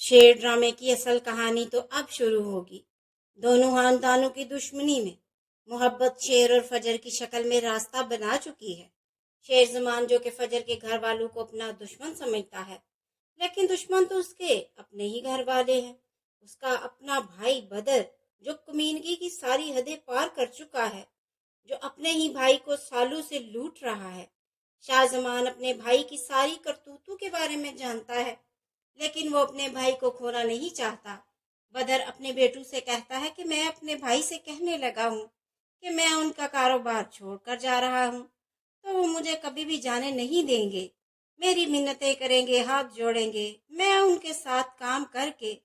शेर ड्रामे की असल कहानी तो अब शुरू होगी। दोनों खानदानों की दुश्मनी में मोहब्बत शेर और फजर की शक्ल में रास्ता बना चुकी है। शेर जमान जो कि फजर के घर वालों को अपना दुश्मन समझता है, लेकिन दुश्मन तो उसके अपने ही घर वाले हैं। उसका अपना भाई बदर जो कमीनगी की सारी हदें पार कर चुका है, जो अपने ही भाई को सालों से लूट रहा है। शाहजमान अपने भाई की सारी करतूतों के बारे में जानता है, लेकिन वो अपने भाई को खोना नहीं चाहता। बदर अपने बेटू से कहता है कि मैं अपने भाई से कहने लगा हूँ कि मैं उनका कारोबार छोड़कर जा रहा हूँ, तो वो मुझे कभी भी जाने नहीं देंगे। मेरी मिन्नतें करेंगे, हाथ जोड़ेंगे, मैं उनके साथ काम करके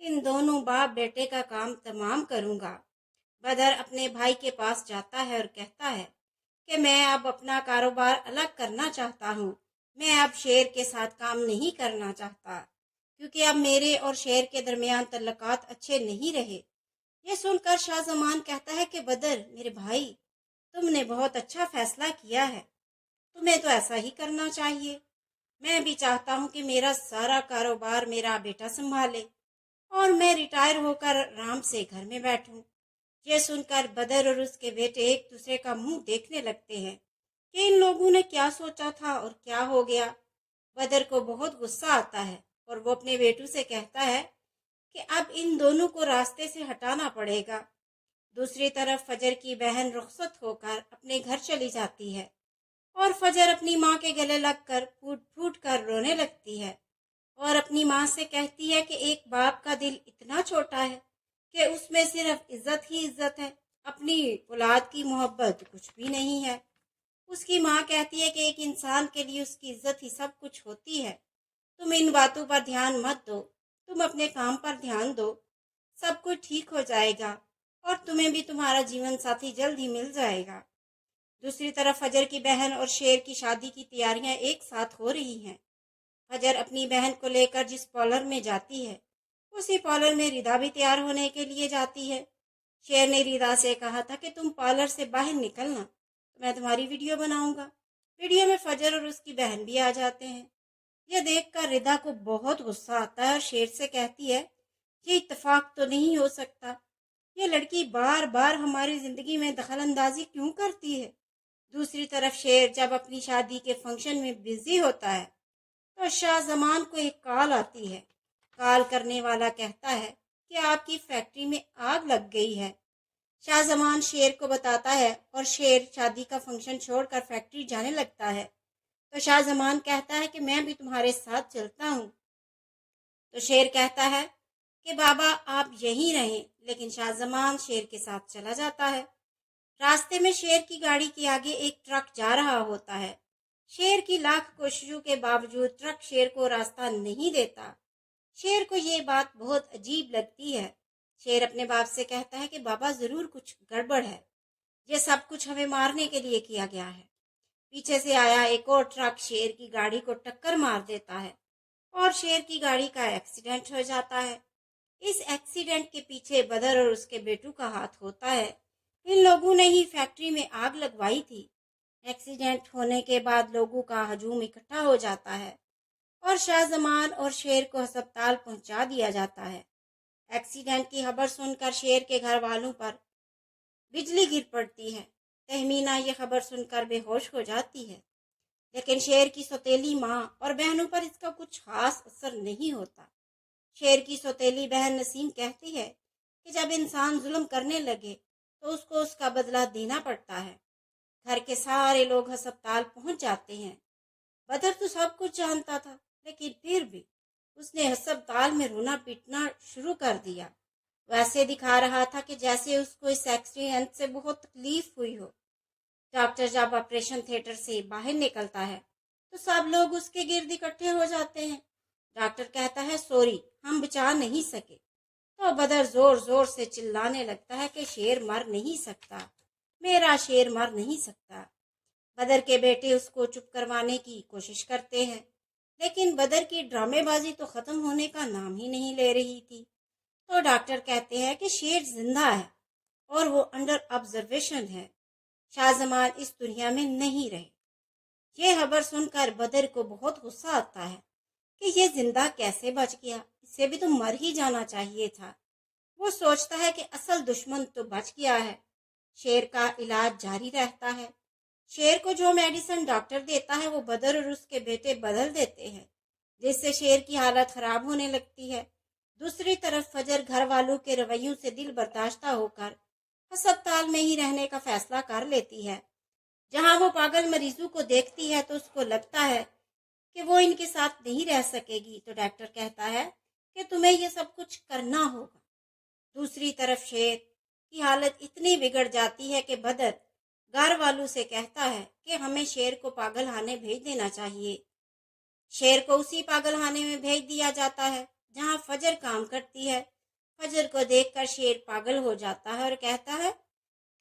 इन दोनों बाप बेटे का काम तमाम करूँगा। बदर अपने भाई के पास जाता है और कहता है कि मैं अब अपना कारोबार अलग करना चाहता हूँ। मैं अब शेर के साथ काम नहीं करना चाहता, क्योंकि अब मेरे और शेर के दरमियान तल्लुकात अच्छे नहीं रहे। ये सुनकर शाहजमान कहता है कि बदर मेरे भाई, तुमने बहुत अच्छा फैसला किया है। तुम्हें तो ऐसा ही करना चाहिए। मैं भी चाहता हूँ कि मेरा सारा कारोबार मेरा बेटा संभाले और मैं रिटायर होकर आराम से घर में बैठूं। ये सुनकर बदर और उसके बेटे एक दूसरे का मुंह देखने लगते हैं कि इन लोगों ने क्या सोचा था और क्या हो गया। बदर को बहुत गुस्सा आता है और वो अपने बेटू से कहता है कि अब इन दोनों को रास्ते से हटाना पड़ेगा। दूसरी तरफ फजर की बहन रुखसत होकर अपने घर चली जाती है और फजर अपनी माँ के गले लगकर फूट फूट कर रोने लगती है और अपनी माँ से कहती है कि एक बाप का दिल इतना छोटा है कि उसमें सिर्फ इज्जत ही इज्जत है, अपनी औलाद की मोहब्बत कुछ भी नहीं है। उसकी माँ कहती है कि एक इंसान के लिए उसकी इज्जत ही सब कुछ होती है। तुम इन बातों पर ध्यान मत दो, तुम अपने काम पर ध्यान दो, सब कुछ ठीक हो जाएगा और तुम्हें भी तुम्हारा जीवन साथी जल्द ही मिल जाएगा। दूसरी तरफ फजर की बहन और शेर की शादी की तैयारियां एक साथ हो रही हैं। फजर अपनी बहन को लेकर जिस पार्लर में जाती है, उसी पार्लर में रिदा भी तैयार होने के लिए जाती है। शेर ने रिदा से कहा था कि तुम पार्लर से बाहर निकलना तो मैं तुम्हारी वीडियो बनाऊंगा। वीडियो में फजर और उसकी बहन भी आ जाते हैं। यह देखकर रिदा को बहुत गुस्सा आता है और शेर से कहती है, ये इत्तेफाक तो नहीं हो सकता। ये लड़की बार बार हमारी जिंदगी में दखल अंदाजी क्यों करती है। दूसरी तरफ शेर जब अपनी शादी के फंक्शन में बिजी होता है, तो शाहजमान को एक कॉल आती है। कॉल करने वाला कहता है कि आपकी फैक्ट्री में आग लग गई है। शाहजमान शेर को बताता है और शेर शादी का फंक्शन छोड़कर फैक्ट्री जाने लगता है। तो शाहजमान कहता है कि मैं भी तुम्हारे साथ चलता हूँ। तो शेर कहता है कि बाबा आप यहीं रहें, लेकिन शाहजमान शेर के साथ चला जाता है। रास्ते में शेर की गाड़ी के आगे एक ट्रक जा रहा होता है। शेर की लाख कोशिशों के बावजूद ट्रक शेर को रास्ता नहीं देता। शेर को ये बात बहुत अजीब लगती है। शेर अपने बाप से कहता है कि बाबा जरूर कुछ गड़बड़ है, ये सब कुछ हमें मारने के लिए किया गया है। पीछे से आया एक और ट्रक शेर की गाड़ी को टक्कर मार देता है और शेर की गाड़ी का एक्सीडेंट हो जाता है। इस एक्सीडेंट के पीछे बदर और उसके बेटू का हाथ होता है। इन लोगों ने ही फैक्ट्री में आग लगवाई थी। एक्सीडेंट होने के बाद लोगों का हजूम इकट्ठा हो जाता है और शाहजमान और शेर को अस्पताल पहुंचा दिया जाता है। एक्सीडेंट की खबर सुनकर शेर के घर वालों पर बिजली गिर पड़ती है। तहमीना ये खबर सुनकर बेहोश हो जाती है, लेकिन शेर की सौतेली माँ और बहनों पर इसका कुछ खास असर नहीं होता। शेर की सौतेली बहन नसीम कहती है कि जब इंसान जुल्म करने लगे तो उसको उसका बदला देना पड़ता है। घर के सारे लोग अस्पताल पहुंच जाते हैं। बदर तो सब कुछ जानता था, लेकिन फिर भी उसने अस्पताल में रोना पीटना शुरू कर दिया। वैसे दिखा रहा था कि जैसे उसको इस एक्सीडेंट से बहुत तकलीफ हुई हो। डॉक्टर जब ऑपरेशन थिएटर से बाहर निकलता है तो सब लोग उसके गिर्द इकट्ठे हो जाते हैं। डॉक्टर कहता है सॉरी, हम बचा नहीं सके। तो बदर जोर जोर से चिल्लाने लगता है कि शेर मर नहीं सकता, मेरा शेर मर नहीं सकता। बदर के बेटे उसको चुप करवाने की कोशिश करते हैं, लेकिन बदर की ड्रामेबाजी तो खत्म होने का नाम ही नहीं ले रही थी। तो डॉक्टर कहते हैं कि शेर जिंदा है और वो अंडर ऑब्जर्वेशन है। शाहजमान इस दुनिया में नहीं रहे। ये खबर सुनकर बदर को बहुत गुस्सा आता है کہ یہ زندہ کیسے بچ گیا، اسے بھی تو مر ہی جانا چاہیے تھا۔ وہ سوچتا ہے کہ اصل دشمن تو بچ گیا ہے۔ شیر کا علاج جاری رہتا ہے۔ شیر کو جو میڈیسن ڈاکٹر دیتا ہے وہ بدر اور اس کے بیٹے بدل دیتے ہیں، جس سے شیر کی حالت خراب ہونے لگتی ہے۔ دوسری طرف فجر گھر والوں کے رویوں سے دل برداشتہ ہو کر ہسپتال میں ہی رہنے کا فیصلہ کر لیتی ہے۔ جہاں وہ پاگل مریضوں کو دیکھتی ہے تو اس کو لگتا ہے کہ وہ ان کے ساتھ نہیں رہ سکے گی، تو ڈاکٹر کہتا ہے کہ تمہیں یہ سب کچھ کرنا ہوگا۔ دوسری طرف شیر کی حالت اتنی بگڑ جاتی ہے کہ بدر گھر والوں سے کہتا ہے کہ ہمیں شیر کو پاگل خانے بھیج دینا چاہیے۔ شیر کو اسی پاگل خانے میں بھیج دیا جاتا ہے جہاں فجر کام کرتی ہے۔ فجر کو دیکھ کر شیر پاگل ہو جاتا ہے اور کہتا ہے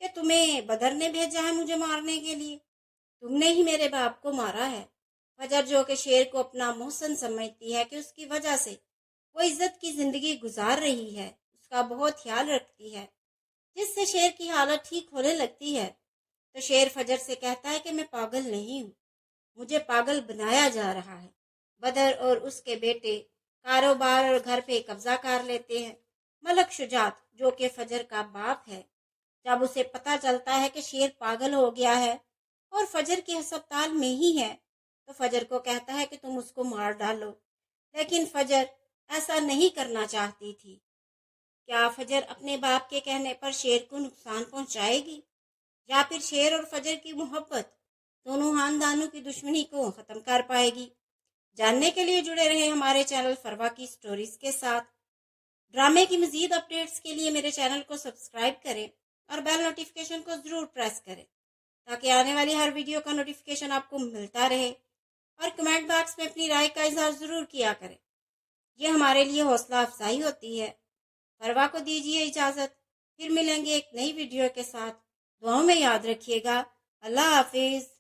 کہ تمہیں بدر نے بھیجا ہے مجھے مارنے کے لیے، تم نے ہی میرے باپ کو مارا ہے۔ فجر جو کہ شیر کو اپنا محسن سمجھتی ہے کہ اس کی وجہ سے وہ عزت کی زندگی گزار رہی ہے، اس کا بہت خیال رکھتی ہے، جس سے شیر کی حالت ٹھیک ہونے لگتی ہے، تو شیر فجر سے کہتا ہے کہ میں پاگل نہیں ہوں، مجھے پاگل بنایا جا رہا ہے۔ بدر اور اس کے بیٹے کاروبار اور گھر پہ قبضہ کر لیتے ہیں۔ ملک شجاعت جو کہ فجر کا باپ ہے، جب اسے پتہ چلتا ہے کہ شیر پاگل ہو گیا ہے اور فجر کے ہسپتال میں ہی ہے، تو فجر کو کہتا ہے کہ تم اس کو مار ڈالو، لیکن فجر ایسا نہیں کرنا چاہتی تھی۔ کیا فجر اپنے باپ کے کہنے پر شیر کو نقصان پہنچائے گی، یا پھر شیر اور فجر کی محبت دونوں خاندانوں کی دشمنی کو ختم کر پائے گی؟ جاننے کے لیے جڑے رہے ہمارے چینل فروا کی سٹوریز کے ساتھ۔ ڈرامے کی مزید اپڈیٹس کے لیے میرے چینل کو سبسکرائب کریں اور بیل نوٹیفیکیشن کو ضرور پریس کریں تاکہ آنے والی ہر ویڈیو کا نوٹیفیکیشن آپ کو ملتا رہے، اور کمنٹ باکس میں اپنی رائے کا اظہار ضرور کیا کریں، یہ ہمارے لیے حوصلہ افزائی ہوتی ہے۔ فروا کو دیجیے اجازت، پھر ملیں گے ایک نئی ویڈیو کے ساتھ۔ دعاؤں میں یاد رکھیے گا۔ اللہ حافظ۔